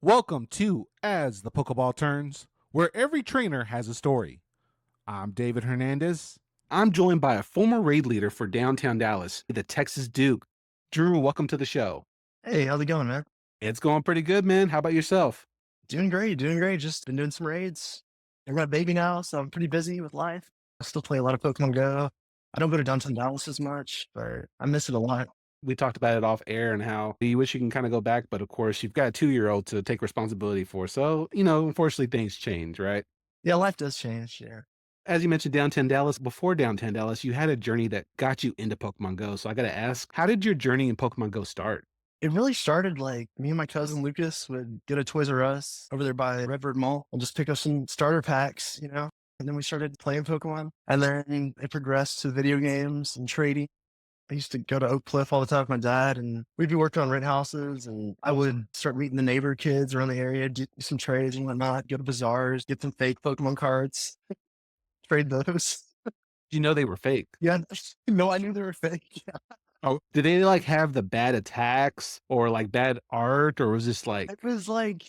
Welcome to As The Pokéball Turns, where every trainer has a story. I'm David Hernandez. I'm joined by a former raid leader for downtown Dallas, the Texas Duke. Drew, welcome to the show. Hey, how's it going, man? It's going pretty good, man. How about yourself? Doing great, doing great. Just been doing some raids. I got a baby now, so I'm pretty busy with life. I still play a lot of Pokemon Go. I don't go to downtown Dallas as much, but I miss it a lot. We talked about it off air and how you wish you can kind of go back, but of course, you've got a 2-year-old to take responsibility for. So, unfortunately, things change, right? Yeah, life does change. Yeah. As you mentioned, downtown Dallas, before downtown Dallas, you had a journey that got you into Pokemon Go. So I got to ask, how did your journey in Pokemon Go start? It really started like me and my cousin Lucas would get a Toys R Us over there by Redford Mall and just pick up some starter packs, and then we started playing Pokemon. And then it progressed to video games and trading. I used to go to Oak Cliff all the time with my dad, and we'd be working on rent houses, and I would start meeting the neighbor kids around the area, do some trades and whatnot, go to bazaars, get some fake Pokemon cards, trade those. Do you know they were fake? Yeah, no, I knew they were fake. Yeah. Oh, did they like have the bad attacks or like bad art, or was this like, It was like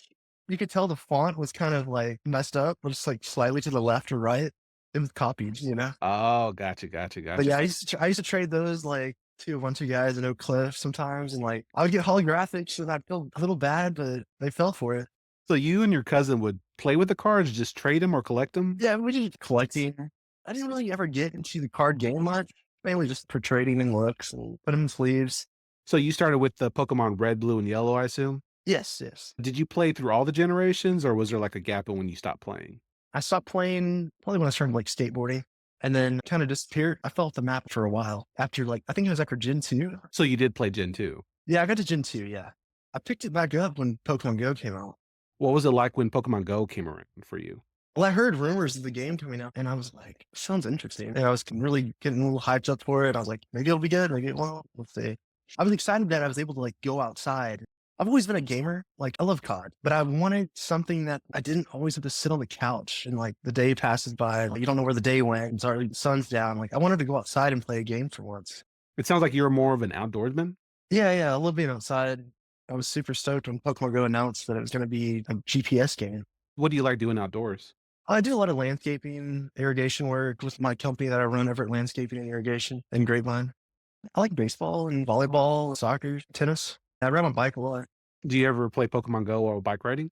you could tell the font was kind of like messed up, but just like slightly to the left or right. It was copied. oh, gotcha. But yeah, I used to trade those like to a bunch of guys in Oak Cliff sometimes, and like I would get holographics, and I'd feel a little bad, but they fell for it. So you and your cousin would play with the cards, just trade them or collect them? Yeah, we just collecting. I didn't really ever get into the card game much, mainly just for trading and looks and put them in sleeves. So you started with the Pokemon Red, Blue, and Yellow, I assume? Yes, yes. Did you play through all the generations, or was there like a gap in when you stopped playing? I stopped playing probably when I started like skateboarding, and then kind of disappeared. I fell off the map for a while after like I think it was after Gen 2. So you did play Gen 2. Yeah, I got to Gen 2, yeah. I picked it back up when Pokemon Go came out. What was it like when Pokemon Go came around for you? Well, I heard rumors of the game coming out, and I was like, sounds interesting. And I was really getting a little hyped up for it. I was like, maybe it'll be good. Maybe it won't. We'll see. I was excited that I was able to like go outside. I've always been a gamer. Like I love COD, but I wanted something that I didn't always have to sit on the couch and like the day passes by. Like, you don't know where the day went. It's already the sun's down. Like I wanted to go outside and play a game for once. It sounds like you were more of an outdoorsman. Yeah. I love being outside. I was super stoked when Pokemon Go announced that it was going to be a GPS game. What do you like doing outdoors? I do a lot of landscaping, irrigation work with my company that I run over at Landscaping and Irrigation in Grapevine. I like baseball and volleyball, soccer, tennis. I ride my bike a lot. Do you ever play Pokemon Go or bike riding?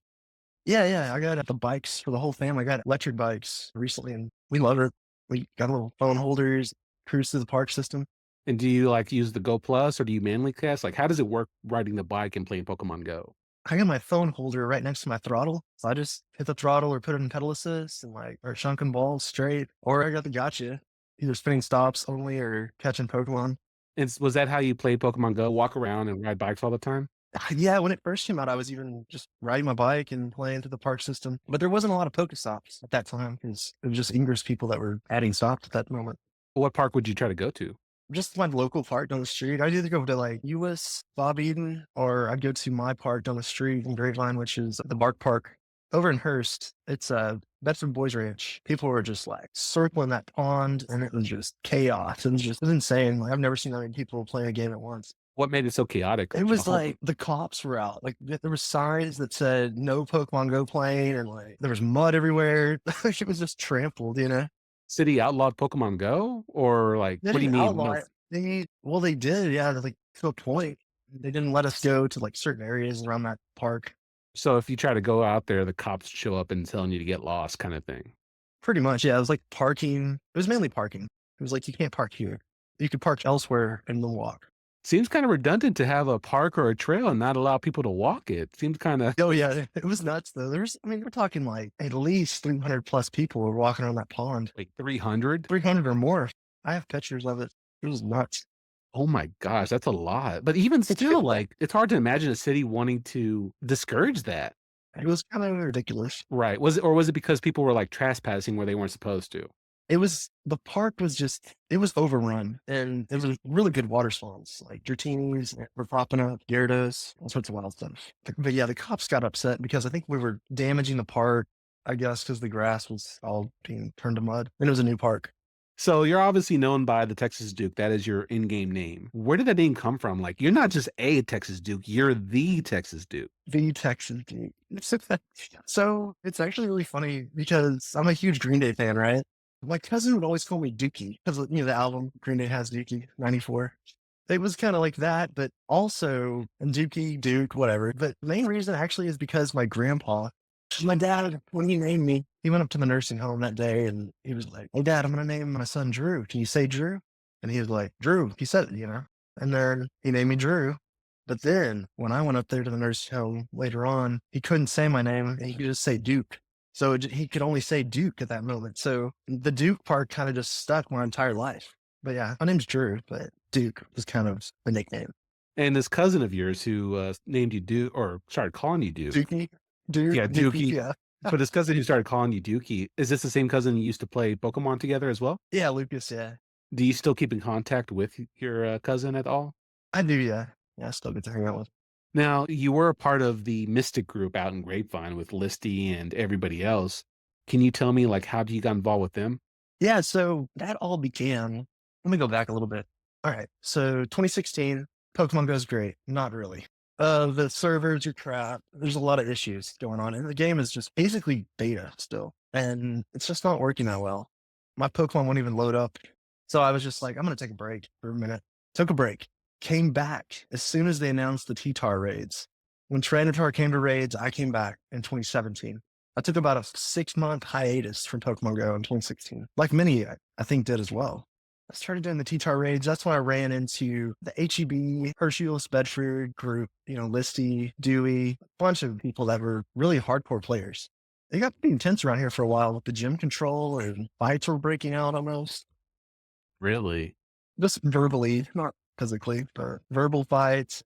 Yeah. I got the bikes for the whole family. I got electric bikes recently, and we love it. We got little phone holders, cruise through the park system. And do you like use the Go Plus or do you manually cast? Like, how does it work riding the bike and playing Pokemon Go? I got my phone holder right next to my throttle. So I just hit the throttle or put it in pedal assist and like, or chunking balls straight, or I got the gotcha, either spinning stops only or catching Pokemon. And was that how you played Pokemon Go? Walk around and ride bikes all the time? Yeah, when it first came out, I was even just riding my bike and playing through the park system. But there wasn't a lot of Pokestops at that time because it was just Ingress people that were adding stops at that moment. What park would you try to go to? Just my local park down the street. I'd either go to like US, Bob Eden, or I'd go to my park down the street in Grapevine, which is the Bark Park. Over in Hearst, it's a Bedford Boys Ranch. People were just like circling that pond, and it was just chaos. It was insane. Like I've never seen that many people play a game at once. What made it so chaotic? It was like the cops were out. Like there were signs that said no Pokemon Go playing, and like there was mud everywhere. It was just trampled. City outlawed Pokemon Go? Or like, They what do you didn't mean? outlaw No. it. They did, yeah, like to a point. They didn't let us go to like certain areas around that park. So if you try to go out there, the cops show up and telling you to get lost kind of thing. Pretty much, yeah. It was like parking. It was mainly parking. It was like you can't park here. You could park elsewhere and then walk. Seems kind of redundant to have a park or a trail and not allow people to walk it. Seems kind of Oh yeah, it was nuts though. We're talking like at least 300 plus people were walking around that pond. like 300. 300 or more. I have pictures of it. It was nuts. Oh my gosh, that's a lot. But even still, like, it's hard to imagine a city wanting to discourage that. It was kind of ridiculous. Right. Was it because people were like trespassing where they weren't supposed to? The park was just, it was overrun, and it was really good water swans. Like Dratini's were popping up, Gyarados, all sorts of wild stuff. But yeah, the cops got upset because I think we were damaging the park, I guess, because the grass was all being turned to mud, and it was a new park. So you're obviously known by the Texas Duke. That is your in-game name. Where did that name come from? Like, you're not just a Texas Duke, you're the Texas Duke. The Texas Duke. So it's actually really funny because I'm a huge Green Day fan, right? My cousin would always call me Dookie because, the album Green Day has Dookie, 94. It was kind of like that, but also and Dookie, Duke, whatever. But the main reason actually is because my dad, when he named me, he went up to the nursing home that day and he was like, "Hey, Dad, I'm going to name my son Drew. Can you say Drew?" And he was like, "Drew." He said it. And then he named me Drew. But then when I went up there to the nursing home later on, he couldn't say my name and he could just say Duke. So he could only say Duke at that moment. So the Duke part kind of just stuck my entire life. But yeah, my name's Drew, but Duke was kind of the nickname. And this cousin of yours who named you Duke or started calling you Duke. Dookie? Duke? Yeah, Dookie. Yeah. But this cousin who started calling you Dookie, is this the same cousin you used to play Pokemon together as well? Yeah, Lucas, yeah. Do you still keep in contact with your cousin at all? I do, yeah. Yeah, I still get to hang out with. Now, you were a part of the Mystic group out in Grapevine with Listy and everybody else. Can you tell me, like, how you got involved with them? Yeah, so that all began. Let me go back a little bit. All right. So 2016, Pokemon Go's great. Not really. The servers are crap. There's a lot of issues going on. And the game is just basically beta still. And it's just not working that well. My Pokemon won't even load up. So I was just like, I'm going to take a break for a minute. Took a break. Came back as soon as they announced the T-Tar raids. When Tyranitar came to raids, I came back in 2017. I took about a 6-month hiatus from Pokemon Go in 2016, like many, I think, did as well. I started doing the T-Tar raids. That's when I ran into the HEB, Hershey's, Bedford group, Listy, Dewey, a bunch of people that were really hardcore players. It got pretty intense around here for a while with the gym control and fights were breaking out almost. Really? Just verbally, not physically, but verbal fights,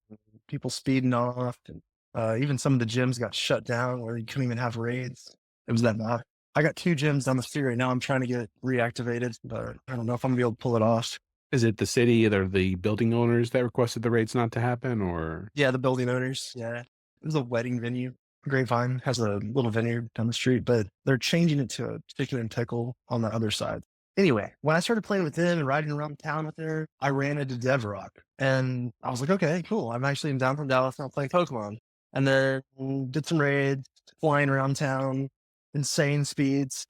people speeding off. And even some of the gyms got shut down where you couldn't even have raids. It was that bad. I got 2 gyms down the street right now. I'm trying to get reactivated, but I don't know if I'm gonna be able to pull it off. Is it the city or the building owners that requested the raids not to happen, or? Yeah, the building owners. Yeah. It was a wedding venue. Grapevine has a little vineyard down the street, but they're changing it to a chicken and pickle on the other side. Anyway, when I started playing with them and riding around town with her, I ran into Devrock and I was like, okay, cool. I'm actually in downtown Dallas now playing Pokemon. And then did some raids, flying around town, insane speeds,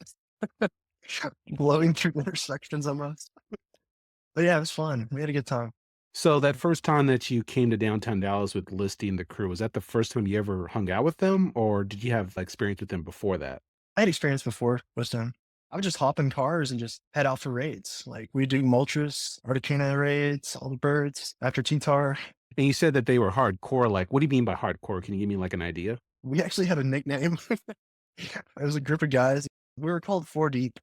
blowing through intersections almost. But yeah, it was fun. We had a good time. So that first time that you came to downtown Dallas with Listy and the crew, was that the first time you ever hung out with them, or did you have experience with them before that? I had experience before with them. I would just hop in cars and just head out for raids. Like we do Moltres, Articuno raids, all the birds after T-Tar. And you said that they were hardcore. Like, what do you mean by hardcore? Can you give me like an idea? We actually had a nickname. It was a group of guys. We were called 4 Deep.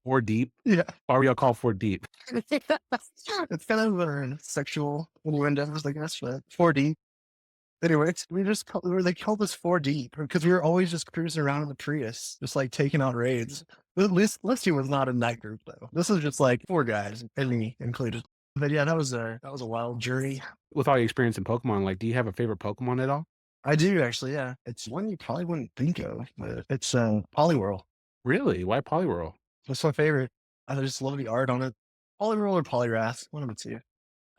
4 deep? Yeah. Why were y'all called 4 deep? It's kind of a sexual little endeavors, I guess, but 4 Deep. Anyway, they called us 4 Deep because we were always just cruising around in the Prius, just like taking out raids. Listy was not in that group though. This was just like 4 guys and me included. But yeah, that was a wild journey. With all your experience in Pokemon, like, do you have a favorite Pokemon at all? I do actually, yeah. It's one you probably wouldn't think of, but it's Poliwhirl. Really? Why Poliwhirl? That's my favorite. I just love the art on it. Poliwhirl or Poliwrath, one of the two.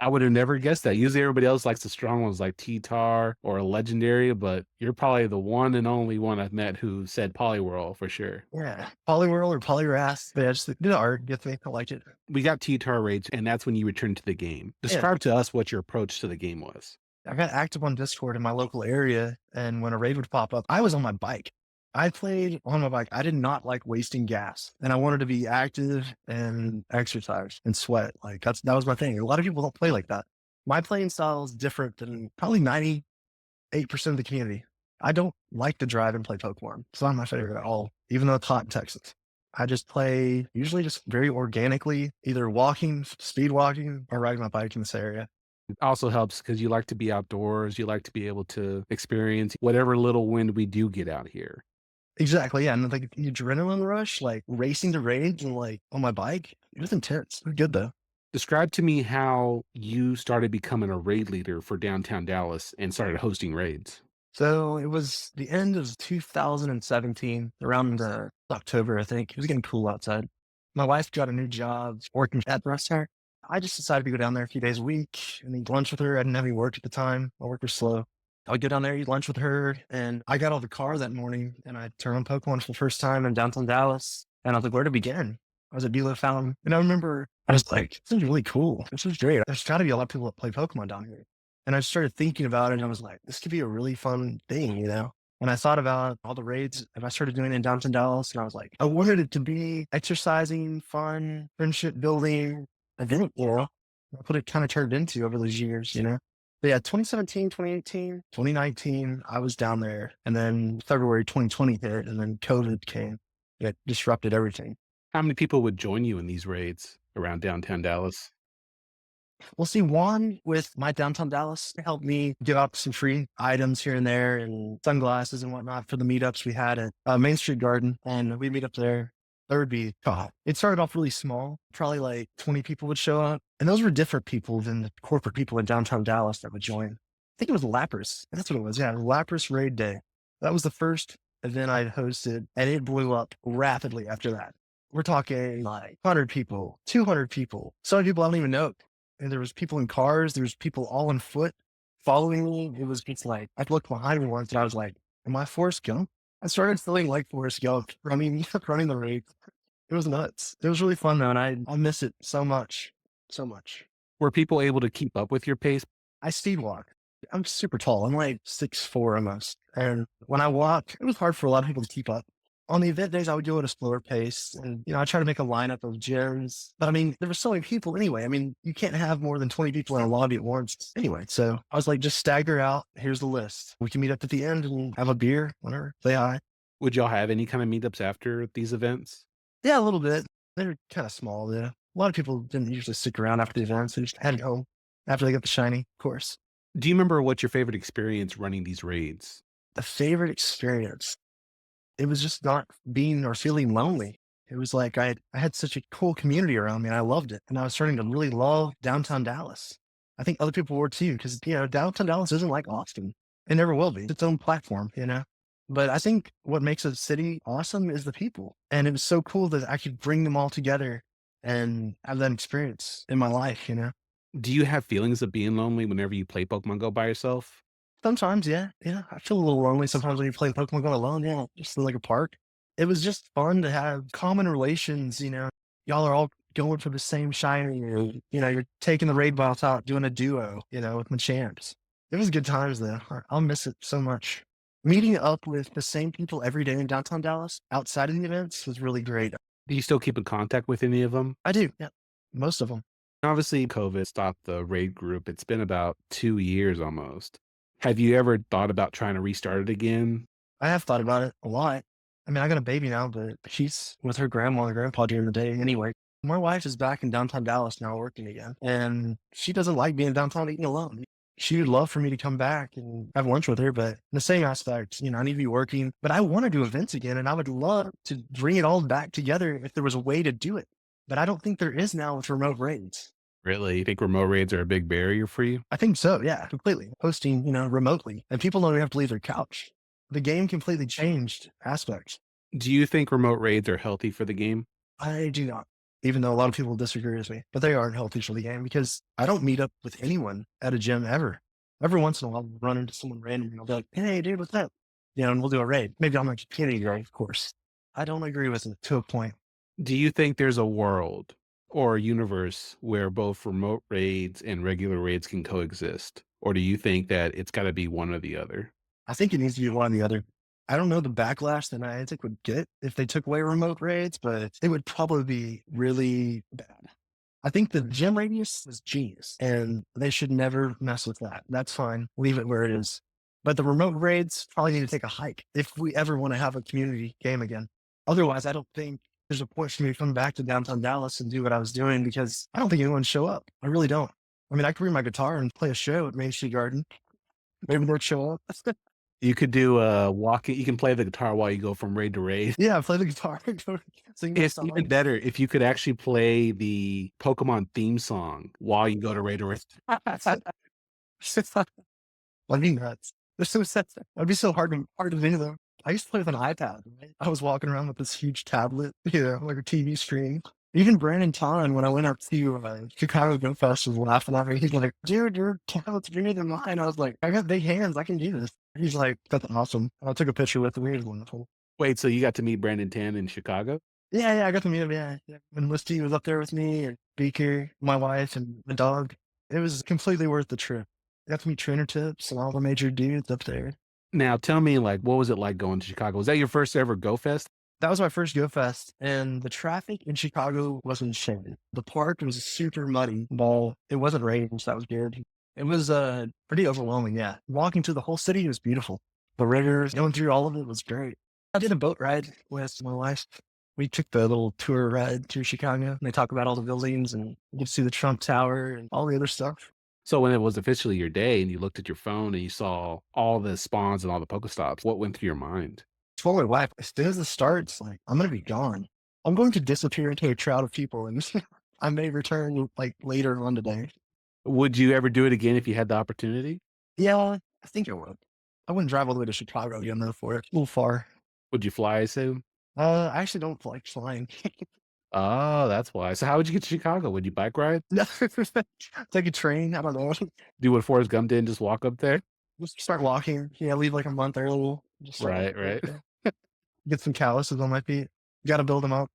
I would have never guessed that. Usually everybody else likes the strong ones like T-Tar or a Legendary, but you're probably the one and only one I've met who said Poliwhirl for sure. Yeah, Poliwhirl or Poliwrath. But yeah, just the art gets me. I liked it. We got T-Tar raids, and that's when you returned to the game. Describe to us what your approach to the game was. I got active on Discord in my local area, and when a raid would pop up, I was on my bike. I played on my bike. I did not like wasting gas, and I wanted to be active and exercise and sweat. Like that was my thing. A lot of people don't play like that. My playing style is different than probably 98% of the community. I don't like to drive and play Pokemon. It's not my favorite at all, even though it's hot in Texas. I just play usually just very organically, either walking, speed walking, or riding my bike in this area. It also helps because you like to be outdoors. You like to be able to experience whatever little wind we do get out here. Exactly, yeah. And like the adrenaline rush, like racing to raids and like on my bike, it was intense. It was good though. Describe to me how you started becoming a raid leader for downtown Dallas and started hosting raids. So it was the end of 2017, around October, I think. It was getting cool outside. My wife got a new job working at the restaurant. I just decided to go down there a few days a week and eat lunch with her. I didn't have any work at the time. My work was slow. I would go down there, eat lunch with her, and I got out of the car that morning and I turned on Pokemon for the first time in downtown Dallas. And I was like, where to begin? I was at Beulah Fountain. And I remember I was like, this is really cool. This is great. There's got to be a lot of people that play Pokemon down here. And I started thinking about it and I was like, this could be a really fun thing, you know? And I thought about all the raids and I started doing it in downtown Dallas. And I was like, I wanted it to be exercising, fun, friendship building event, you know? That's what it kind of turned into over those years, you know? But yeah, 2017, 2018, 2019, I was down there. And then February 2020 hit and then COVID came. It disrupted everything. How many people would join you in these raids around downtown Dallas? We'll see, Juan with my downtown Dallas helped me give out some free items here and there and sunglasses and whatnot for the meetups we had at Main Street Garden. And we'd meet up there. There would be, it started off really small. Probably like 20 people would show up. And those were different people than the corporate people in downtown Dallas that would join. I think it was Lapras. That's what it was. Yeah, Lapras Raid Day. That was the first event I hosted and it blew up rapidly after that. We're talking like 100 people, 200 people, so many people I don't even know. And there was people in cars. There was people all on foot following me. It was just like, I looked behind me once and I was like, am I Forrest Gump? I started feeling like Forrest Gump running the race. It was nuts. It was really fun though. And I miss it so much, so much. Were people able to keep up with your pace? I speed walk. I'm super tall. I'm like 6'4" almost. And when I walk, it was hard for a lot of people to keep up. On the event days, I would go at a slower pace and, you know, I try to make a lineup of gyms. But I mean, there were so many people anyway. I mean, you can't have more than 20 people in a lobby at once anyway. So I was like, just stagger out. Here's the list. We can meet up at the end and have a beer, whatever, say hi. Would y'all have any kind of meetups after these events? Yeah, a little bit. They're kind of small. Yeah. A lot of people didn't usually stick around after the events. They just had to go after they got the shiny, of course. Do you remember what your favorite experience running these raids? The favorite experience. It was just not being or feeling lonely. It was like I had such a cool community around me and I loved it. And I was starting to really love downtown Dallas. I think other people were too, because, you know, downtown Dallas isn't like Austin. It never will be. It's its own platform, you know? But I think what makes a city awesome is the people. And it was so cool that I could bring them all together and have that experience in my life, you know? Do you have feelings of being lonely whenever you play Pokemon Go by yourself? Sometimes, yeah. Yeah. I feel a little lonely sometimes when you play Pokemon Go alone. Yeah. Just in like a park. It was just fun to have common relations, you know. Y'all are all going for the same shiny, or, you know, you're taking the raid boss out, doing a duo, you know, with my champs. It was good times though. I'll miss it so much. Meeting up with the same people every day in downtown Dallas outside of the events was really great. Do you still keep in contact with any of them? I do. Yeah. Most of them. Obviously, COVID stopped the raid group. It's been about 2 years almost. Have you ever thought about trying to restart it again? I have thought about it a lot. I mean, I got a baby now, but she's with her grandma and grandpa during the day anyway. My wife is back in downtown Dallas now working again, and she doesn't like being downtown eating alone. She would love for me to come back and have lunch with her, but in the same aspect, you know, I need to be working, but I want to do events again, and I would love to bring it all back together if there was a way to do it. But I don't think there is now with remote raids. Really? You think remote raids are a big barrier for you? I think so, yeah, completely. Hosting, you know, remotely, and people don't even have to leave their couch. The game completely changed aspects. Do you think remote raids are healthy for the game? I do not, even though a lot of people disagree with me, but they aren't healthy for the game because I don't meet up with anyone at a gym ever. Every once in a while, I'll run into someone random and I'll be like, hey, dude, what's up? You know, and we'll do a raid. Maybe I'm like a community raid, of course. I don't agree with it to a point. Do you think there's a world or a universe where both remote raids and regular raids can coexist? Or do you think that it's got to be one or the other? I think it needs to be one or the other. I don't know the backlash that Niantic would get if they took away remote raids, but it would probably be really bad. I think the gym radius is genius and they should never mess with that. That's fine. Leave it where it is. But the remote raids probably need to take a hike if we ever want to have a community game again. Otherwise, I don't think there's a point for me to come back to downtown Dallas and do what I was doing because I don't think anyone would show up. I really don't. I mean, I could bring my guitar and play a show at Main Street Garden. Maybe they'd show up. You could do walking. You can play the guitar while you go from raid to raid. Yeah, play the guitar. Sing my It's song. even better if you could actually play the Pokemon theme song while you go to raid to raid. That'd be nuts. They're so set. That'd be so hard to do though. I used to play with an iPad. Right? I was walking around with this huge tablet, you know, like a TV screen. Even Brandon Ton, when I went up to Chicago Go Fest, was laughing at me. He's like, dude, your tablet's bigger than mine. I was like, I got big hands. I can do this. He's like, that's awesome. I took a picture with him. He was wonderful. Wait, so you got to meet Brandon Tan in Chicago? Yeah, I got to meet him. Yeah. When Listy was up there with me, and Beaker, my wife, and the dog, it was completely worth the trip. I got to meet Trainer Tips and all the major dudes up there. Now tell me, like, what was it like going to Chicago? Was that your first ever Go Fest? That was my first Go Fest, and the traffic in Chicago was insane. The park was super muddy, but it wasn't raining, so that was good. It was pretty overwhelming, yeah. Walking through the whole city was beautiful. The rivers, going through all of it was great. I did a boat ride with my wife. We took the little tour ride through Chicago, and they talk about all the buildings, and you get to see the Trump Tower and all the other stuff. So when it was officially your day and you looked at your phone and you saw all the spawns and all the Pokestops, what went through your mind? Told my wife, as soon as it starts, like, I'm going to be gone. I'm going to disappear into a crowd of people, and I may return like later on today. Would you ever do it again if you had the opportunity? Yeah, I think I would. I wouldn't drive all the way to Chicago again though for it. A little far. Would you fly, I assume? I actually don't like flying. Oh, that's why. So how would you get to Chicago? Would you bike ride? No, take a train. I don't know. Do what Forrest Gump did and just walk up there? Just start walking. Yeah, leave like a month early. Just start Right, walking. right. Yeah. Get some calluses on my feet. Got to build them up.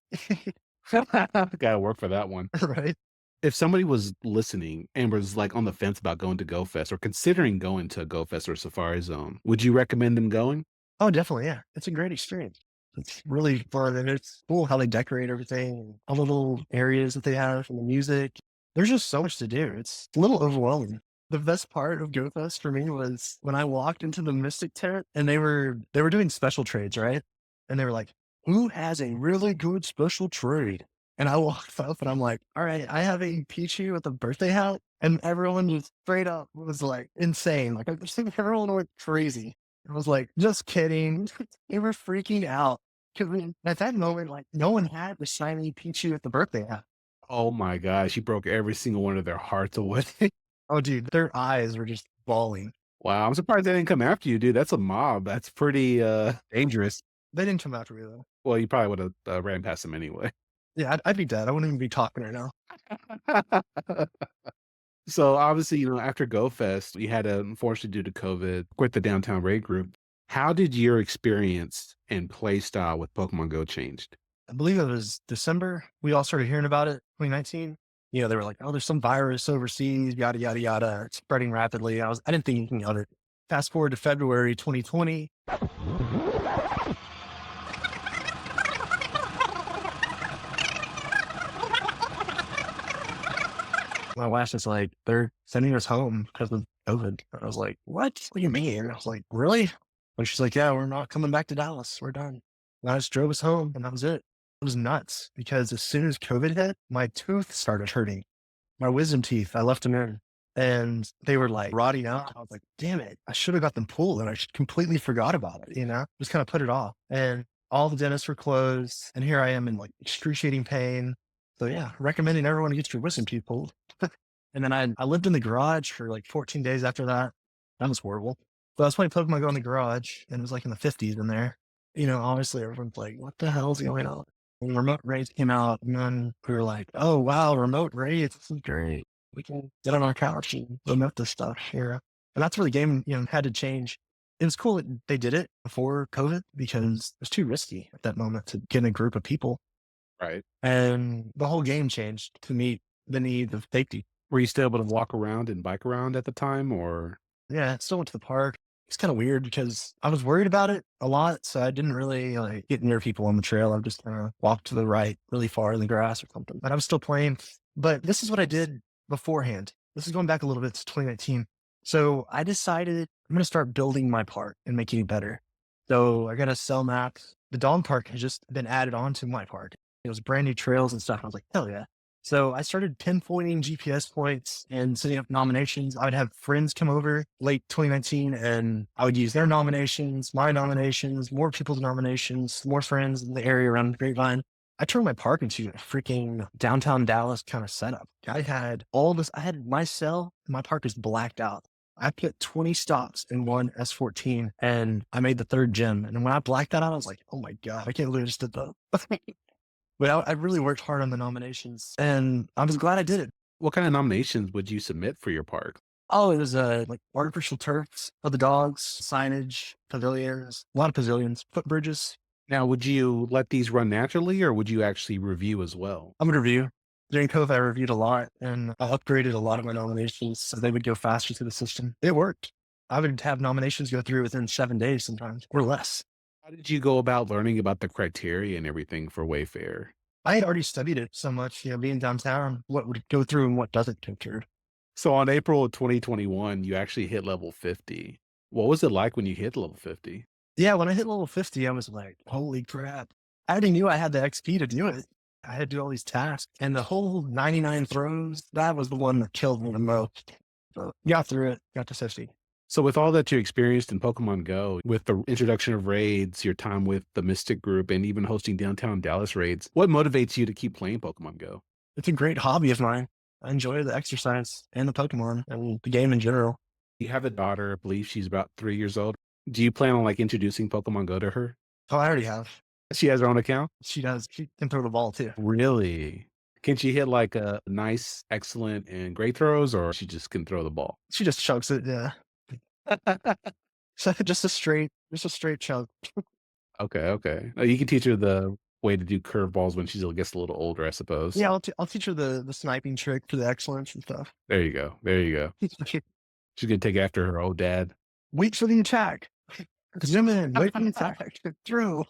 Gotta work for that one. Right. If somebody was listening and was like on the fence about going to Go Fest or considering going to Go Fest or Safari Zone, would you recommend them going? Oh, definitely. Yeah. It's a great experience. It's really fun, and it's cool how they decorate everything, and all the little areas that they have and the music. There's just so much to do. It's a little overwhelming. The best part of Go Fest for me was when I walked into the Mystic tent and they were doing special trades, right? And they were like, "Who has a really good special trade?" And I walked up and I'm like, "All right, I have a Pichu with a birthday hat," and everyone just straight up was like insane. Like I just think everyone went crazy. I was like, "Just kidding." They were freaking out. Because at that moment, like, no one had the shiny Pichu at the birthday hat. Oh my gosh, you broke every single one of their hearts away. Oh, dude, their eyes were just bawling. Wow, I'm surprised they didn't come after you, dude. That's a mob. That's pretty dangerous. They didn't come after me, though. Well, you probably would have ran past them anyway. Yeah, I'd be dead. I wouldn't even be talking right now. So obviously, after Go Fest, you had to, unfortunately, due to COVID, quit the downtown raid group. How did your experience and play style with Pokemon Go changed? I believe it was December. We all started hearing about it, 2019. They were like, "Oh, there's some virus overseas, yada, yada, yada. It's spreading rapidly." I didn't think anything of it. Fast forward to February 2020. My wife's just like, "They're sending us home because of COVID." I was like, "What? What do you mean?" I was like, "Really?" And she's like, "Yeah, we're not coming back to Dallas. We're done." And I just drove us home, and that was it. It was nuts because as soon as COVID hit, my tooth started hurting. My wisdom teeth, I left them in, and they were like rotting out. I was like, "Damn it. I should have got them pulled, and I completely forgot about it, Just kind of put it off." And all the dentists were closed, and here I am in like excruciating pain. So yeah, recommending everyone to get your wisdom teeth pulled. And then I lived in the garage for like 14 days after that. That was horrible. But I was playing Pokemon Go in the garage, and it was like in the 50s in there. Obviously everyone's like, "What the hell's going on?" When remote raids came out, and then we were like, "Oh wow, remote raids, this is great. We can get on our couch and remote this stuff here." And that's where the game, had to change. It was cool that they did it before COVID because it was too risky at that moment to get in a group of people. Right. And the whole game changed to meet the needs of safety. Were you still able to walk around and bike around at the time, or? Yeah, I still went to the park. It's kind of weird because I was worried about it a lot, so I didn't really like get near people on the trail. I just kind of walked to the right really far in the grass or something. But I was still playing. But this is what I did beforehand. This is going back a little bit to 2019. So I decided I'm going to start building my park and making it better. So I got to sell maps. The dog park has just been added onto my park. It was brand new trails and stuff. I was like, hell yeah. So I started pinpointing GPS points and setting up nominations. I would have friends come over late 2019 and I would use their nominations, my nominations, more people's nominations, more friends in the area around the Grapevine. I turned my park into a freaking downtown Dallas kind of setup. I had all this, I had my cell, my park is blacked out. I put 20 stops in one S14 and I made the third gym. And when I blacked that out, I was like, oh my God, I can't believe I just did that. But I really worked hard on the nominations, and I was glad I did it. What kind of nominations would you submit for your park? Oh, it was like artificial turfs for the dogs, signage, pavilions, a lot of pavilions, footbridges. Now, would you let these run naturally or would you actually review as well? I'm gonna review. During COVID, I reviewed a lot, and I upgraded a lot of my nominations so they would go faster through the system. It worked. I would have nominations go through within 7 days sometimes or less. How did you go about learning about the criteria and everything for Wayfarer? I had already studied it so much, being downtown, what would go through and what doesn't go through. So on April of 2021, you actually hit level 50. What was it like when you hit level 50? Yeah, when I hit level 50, I was like, holy crap. I already knew I had the XP to do it. I had to do all these tasks. And the whole 99 throws, that was the one that killed me the most. So got through it, got to 50. So with all that you experienced in Pokemon Go, with the introduction of raids, your time with the Mystic Group, and even hosting downtown Dallas raids, what motivates you to keep playing Pokemon Go? It's a great hobby of mine. I enjoy the exercise and the Pokemon and the game in general. You have a daughter, I believe she's about 3 years old. Do you plan on like introducing Pokemon Go to her? Oh, I already have. She has her own account? She does. She can throw the ball too. Really? Can she hit like a nice, excellent, and great throws, or she just can throw the ball? She just chugs it. Yeah. So just a straight chug. Okay, okay. You can teach her the way to do curveballs when she gets a little older, I suppose. Yeah, I'll teach her the sniping trick for the excellence and stuff. There you go. There you go. She's gonna take after her old dad. Wait for the attack. Zoom in. Wait for the attack. Through.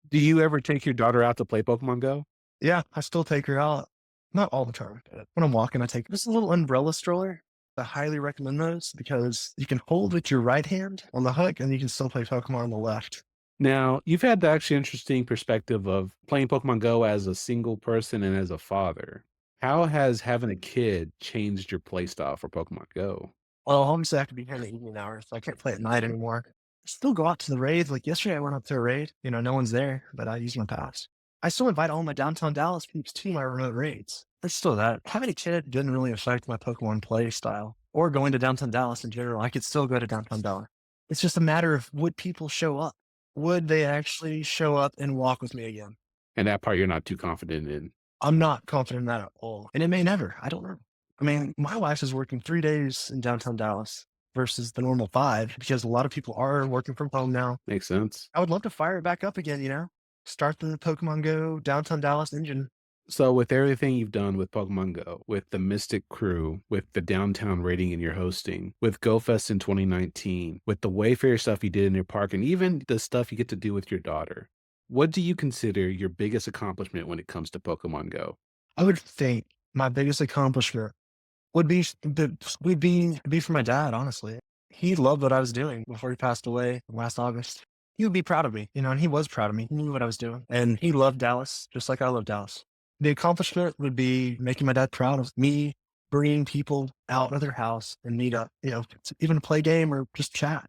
Do you ever take your daughter out to play Pokemon Go? Yeah, I still take her out. Not all the time, but when I'm walking, I take this little umbrella stroller. I highly recommend those because you can hold with your right hand on the hook and you can still play Pokemon on the left. Now, you've had the actually interesting perspective of playing Pokemon Go as a single person and as a father. How has having a kid changed your play style for Pokemon Go? Well, obviously I have to be here in the evening hours, so I can't play at night anymore. I still go out to the raids. Like yesterday, I went up to a raid. No one's there, but I use my pass. I still invite all my downtown Dallas peeps to my remote raids. There's still that. Having a kid didn't really affect my Pokemon play style or going to downtown Dallas in general. I could still go to downtown Dallas. It's just a matter of would people show up? Would they actually show up and walk with me again? And that part you're not too confident in. I'm not confident in that at all. And it may never. I don't know. I mean, my wife is working 3 days in downtown Dallas versus the normal 5 because a lot of people are working from home now. Makes sense. I would love to fire it back up again, start the Pokemon Go downtown Dallas engine. So with everything you've done with Pokemon Go, with the Mystic Crew, with the downtown rating and your hosting, with GoFest in 2019, with the Wayfair stuff you did in your park, and even the stuff you get to do with your daughter, what do you consider your biggest accomplishment when it comes to Pokemon Go? I would think my biggest accomplishment would be for my dad, honestly. He loved what I was doing before he passed away last August. He would be proud of me, and he was proud of me. He knew what I was doing, and he loved Dallas just like I love Dallas. The accomplishment would be making my dad proud of me, bringing people out of their house and meet up, to even play a game or just chat.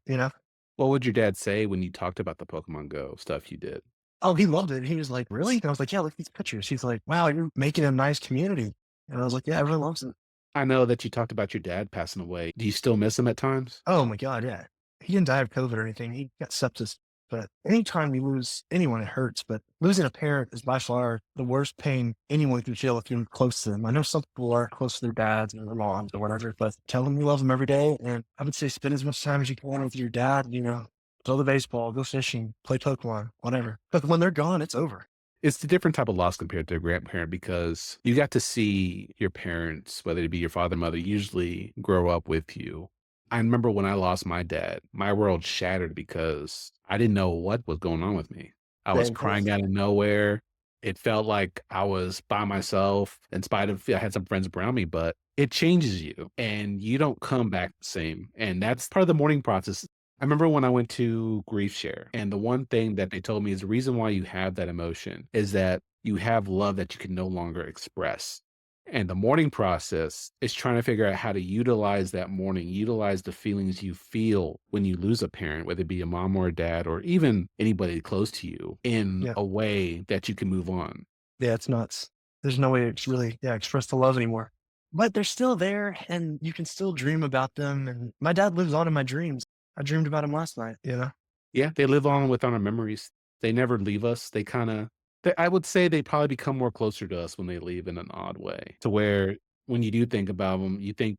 What would your dad say when you talked about the Pokemon Go stuff you did? Oh, he loved it. He was like, really? And I was like, yeah, look at these pictures. He's like, wow, you're making a nice community. And I was like, yeah, everyone loves it. I know that you talked about your dad passing away. Do you still miss him at times? Oh my God, yeah. He didn't die of COVID or anything. He got sepsis. But anytime you lose anyone, it hurts. But losing a parent is by far the worst pain anyone can feel if you're close to them. I know some people are close to their dads or their moms or whatever, but tell them you love them every day. And I would say spend as much time as you can with your dad, throw the baseball, go fishing, play Pokemon, whatever. But when they're gone, it's over. It's a different type of loss compared to a grandparent because you got to see your parents, whether it be your father, mother, usually grow up with you. I remember when I lost my dad, my world shattered because I didn't know what was going on with me. I was Same. crying out of nowhere. It felt like I was by myself in spite of I had some friends around me, but it changes you and you don't come back the same. And that's part of the mourning process. I remember when I went to Grief Share, and the one thing that they told me is the reason why you have that emotion is that you have love that you can no longer express. And the mourning process is trying to figure out how to utilize that mourning, utilize the feelings you feel when you lose a parent, whether it be a mom or a dad, or even anybody close to you, in Yeah. a way that you can move on. Yeah, it's nuts. There's no way to really, express the love anymore. But they're still there and you can still dream about them. And my dad lives on in my dreams. I dreamed about him last night. Yeah, they live on with our memories. They never leave us. They I would say they probably become more closer to us when they leave in an odd way, to where when you do think about them, you think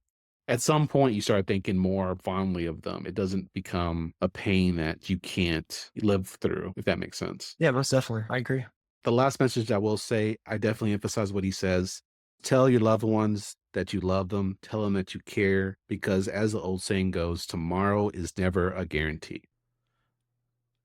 at some point you start thinking more fondly of them. It doesn't become a pain that you can't live through, if that makes sense. Yeah, most definitely. I agree. The last message I will say, I definitely emphasize what he says. Tell your loved ones that you love them. Tell them that you care, because as the old saying goes, tomorrow is never a guarantee.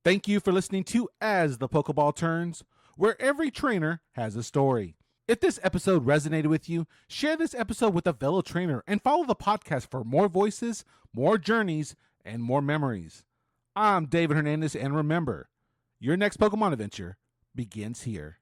Thank you for listening to As the Pokeball Turns, where every trainer has a story. If this episode resonated with you, share this episode with a fellow trainer and follow the podcast for more voices, more journeys, and more memories. I'm David Hernandez, and remember, your next Pokemon adventure begins here.